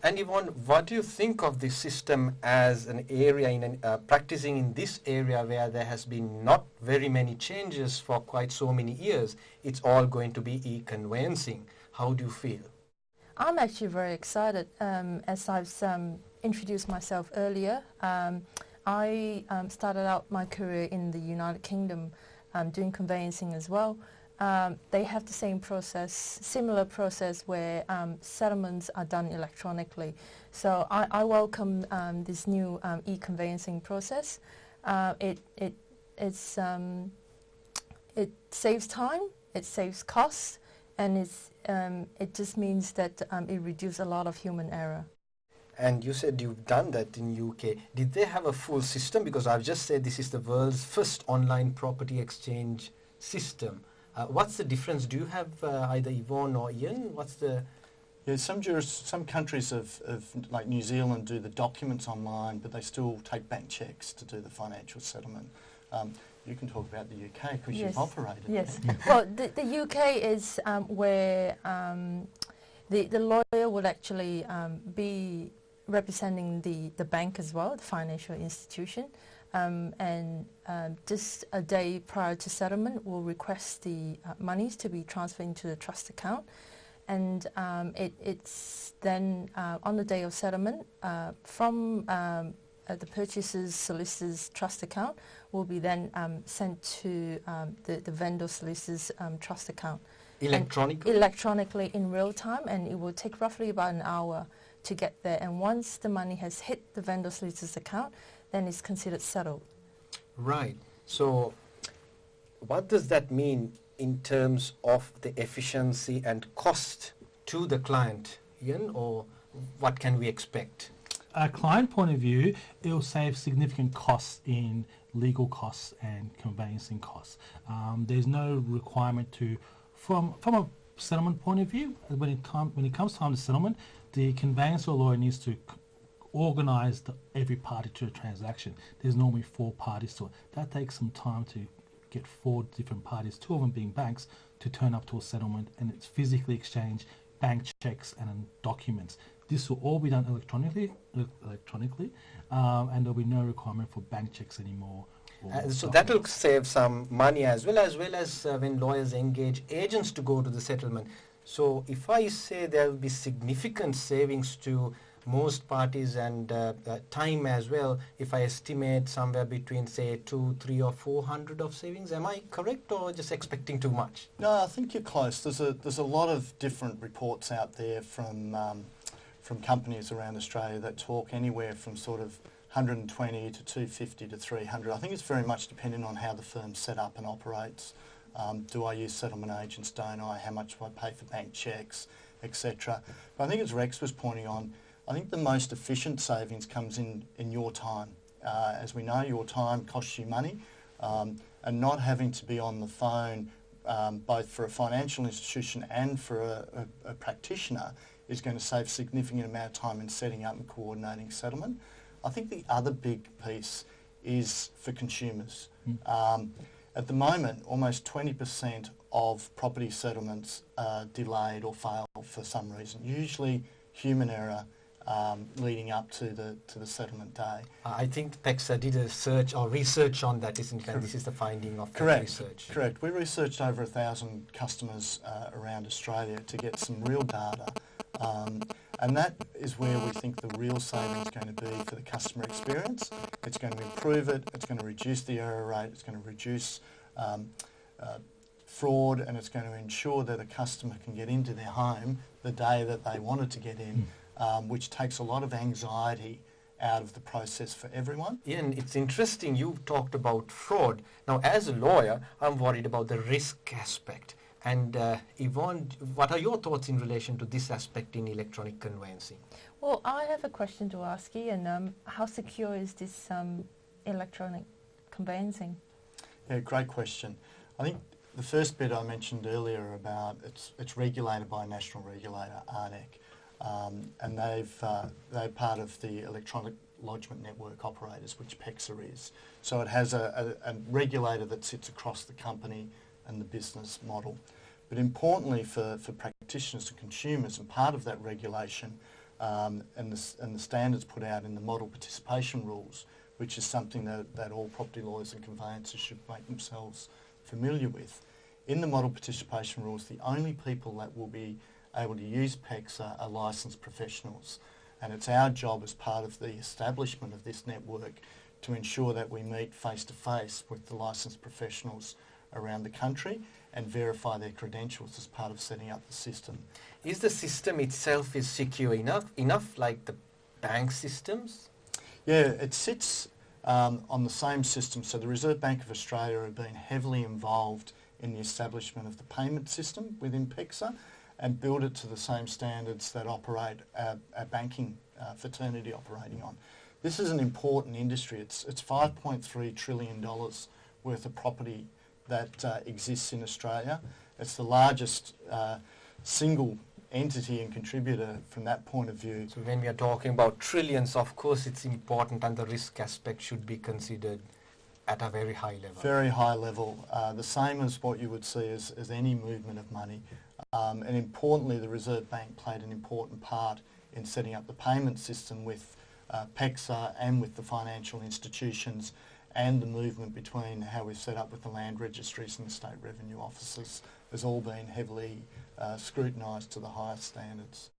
And Yvonne, what do you think of this system as an area, practicing in this area where there has been not very many changes for quite so many years? It's all going to be e-conveyancing. How do you feel? I'm actually very excited. As I've introduced myself earlier, I started out my career in the United Kingdom doing conveyancing as well. They have the same process, similar process where settlements are done electronically. So I welcome this new e-conveyancing process. It saves time, it saves costs, and it just means that it reduces a lot of human error. And you said you've done that in UK. Did they have a full system? Because I've just said this is the world's first online property exchange system. What's the difference? Do you have either Yvonne or Ian? What's the... Yeah, some countries have, like New Zealand, do the documents online, but they still take bank checks to do the financial settlement. You can talk about the UK because yes. You've operated. Yes. Well, the UK is where the lawyer will actually be representing the bank as well, the financial institution. And just a day prior to settlement, we'll request the monies to be transferred into the trust account, and it's then on the day of settlement from the purchaser's solicitor's trust account will be then sent to the vendor solicitor's trust account. Electronically? Electronically in real time, and it will take roughly about an hour to get there. And once the money has hit the vendor solicitor's account, then it's considered settled. Right. So what does that mean in terms of the efficiency and cost to the client, Ian, or what can we expect? A client point of view, it will save significant costs in legal costs and conveyancing costs. There's no requirement to, from a settlement point of view, when it comes time to settlement, the conveyancer or lawyer needs to organise every party to a transaction. There's normally 4 parties to it. That takes some time to get 4 different parties, 2 of them being banks, to turn up to a settlement, and it's physically exchange bank checks and documents. This will all be done electronically, and there'll be no requirement for bank checks anymore. So that will save some money as well as when lawyers engage agents to go to the settlement. So if I say there will be significant savings to most parties and time as well, if I estimate somewhere between say 200, 300 or 400 of savings, am I correct or just expecting too much? No, I think you're close. There's a lot of different reports out there from companies around Australia that talk anywhere from sort of 120 to 250 to 300. I think it's very much dependent on how the firm's set up and operates. Do I use settlement agents, don't I? How much do I pay for bank checks, etc. But I think as Rex was pointing on, I think the most efficient savings comes in your time. As we know, your time costs you money, and not having to be on the phone both for a financial institution and for a practitioner is going to save a significant amount of time in setting up and coordinating settlement. I think the other big piece is for consumers. At the moment, almost 20% of property settlements are delayed or fail for some reason, usually human error leading up to the settlement day. I think PEXA did a search or research on that, isn't it? This is the finding of that research. Correct. We researched over 1,000 customers around Australia to get some real data. And that is where we think the real saving is going to be for the customer experience. It's going to improve it, it's going to reduce the error rate, it's going to reduce fraud, and it's going to ensure that a customer can get into their home the day that they wanted to get in, which takes a lot of anxiety out of the process for everyone. Ian, it's interesting you talked about fraud. Now, as a lawyer, I'm worried about the risk aspect. And Yvonne, what are your thoughts in relation to this aspect in electronic conveyancing? Well, I have a question to ask you, and how secure is this electronic conveyancing? Yeah, great question. I think the first bit I mentioned earlier about it's regulated by a national regulator, ARNEC, and they're part of the Electronic Lodgement Network Operators, which PEXA is. So it has a regulator that sits across the company and the business model. But importantly for practitioners and consumers, and part of that regulation, and the standards put out in the model participation rules, which is something that all property lawyers and conveyancers should make themselves familiar with. In the model participation rules, the only people that will be able to use PEXA are licensed professionals, and it's our job as part of the establishment of this network to ensure that we meet face-to-face with the licensed professionals around the country and verify their credentials as part of setting up the system. Is the system itself is secure enough like the bank systems? Yeah, it sits on the same system. So the Reserve Bank of Australia have been heavily involved in the establishment of the payment system within PEXA and build it to the same standards that operate a banking fraternity operating on. This is an important industry. It's $5.3 trillion worth of property that exists in Australia. It's the largest single entity and contributor from that point of view. So when we are talking about trillions, of course it's important and the risk aspect should be considered at a very high level. Very high level, the same as what you would see as any movement of money. And importantly, the Reserve Bank played an important part in setting up the payment system with PEXA and with the financial institutions, and the movement between how we've set up with the land registries and the state revenue offices has all been heavily scrutinised to the highest standards.